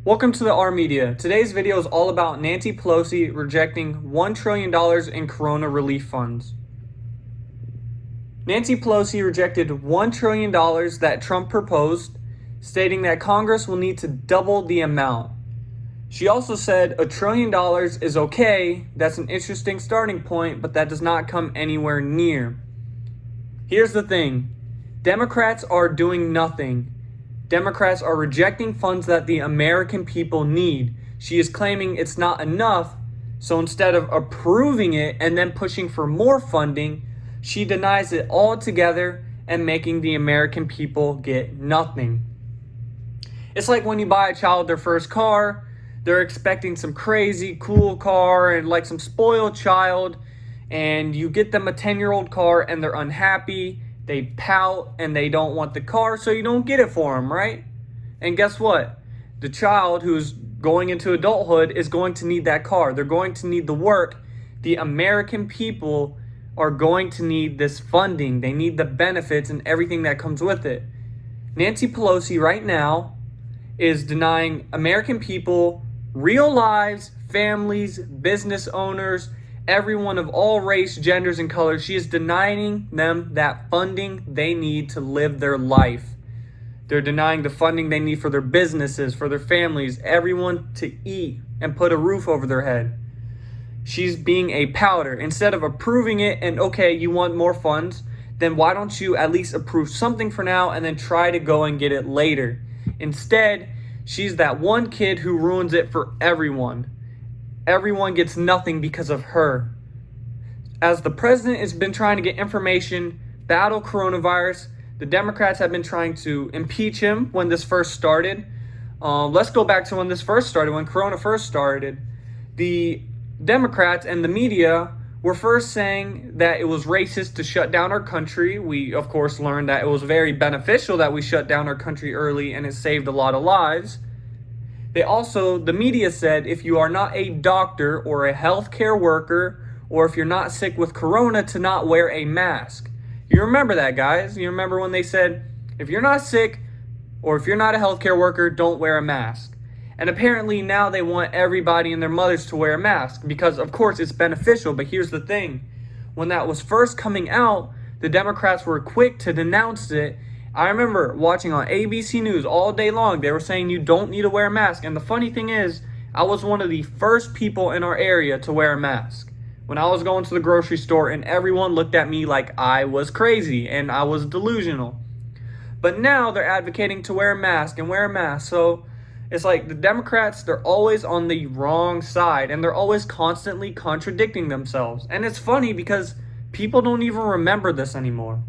Welcome to the R Media. Today's video is all about Nancy Pelosi rejecting $1 trillion in corona relief funds. Nancy Pelosi rejected $1 trillion that Trump proposed, stating that Congress will need to double the amount. She also said $1 trillion is okay, that's an interesting starting point, but that does not come anywhere near. Here's the thing, Democrats are doing nothing. Democrats are rejecting funds that the American people need. She is claiming it's not enough, so instead of approving it and then pushing for more funding, she denies it altogether and making the American people get nothing. It's like when you buy a child their first car, they're expecting some crazy cool car and like some spoiled child, and you get them a 10-year-old car and they're unhappy. They pout and they don't want the car, so you don't get it for them, right? And guess what? The child who's going into adulthood is going to need that car. They're going to need the work. The American people are going to need this funding. They need the benefits and everything that comes with it. Nancy Pelosi right now is denying American people real lives, families, business owners, everyone of all race, genders, and colors. She is denying them that funding they need to live their life. They're denying the funding they need for their businesses, for their families, everyone to eat and put a roof over their head. She's being a powder. Instead of approving it and, okay, you want more funds, then why don't you at least approve something for now and then try to go and get it later? Instead, she's that one kid who ruins it for everyone. Everyone gets nothing because of her. As the president has been trying to get information, battle coronavirus, the Democrats have been trying to impeach him when this first started. Let's go back to when this first started, when corona first started. The Democrats and the media were first saying that it was racist to shut down our country. We, of course, learned that it was very beneficial that we shut down our country early and it saved a lot of lives. The media said if you are not a doctor or a healthcare worker, or if you're not sick with corona, to not wear a mask. You remember that, guys? You remember when they said, if you're not sick or if you're not a healthcare worker, don't wear a mask. And apparently now they want everybody and their mothers to wear a mask because, of course, it's beneficial. But here's the thing. When that was first coming out, the Democrats were quick to denounce it. I remember watching on ABC News all day long. They were saying you don't need to wear a mask. And the funny thing is, I was one of the first people in our area to wear a mask. When I was going to the grocery store and everyone looked at me like I was crazy and I was delusional. But now they're advocating to wear a mask and wear a mask. So it's like the Democrats, they're always on the wrong side and they're always constantly contradicting themselves. And it's funny because people don't even remember this anymore.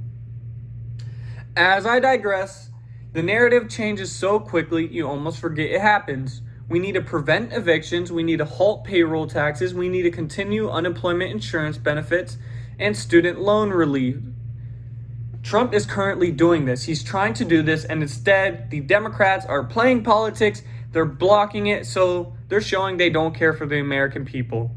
As I digress, the narrative changes so quickly you almost forget it happens. We need to prevent evictions, we need to halt payroll taxes, we need to continue unemployment insurance benefits and student loan relief. Trump is currently doing this. He's trying to do this, and instead the Democrats are playing politics. They're blocking it, so they're showing they don't care for the American people.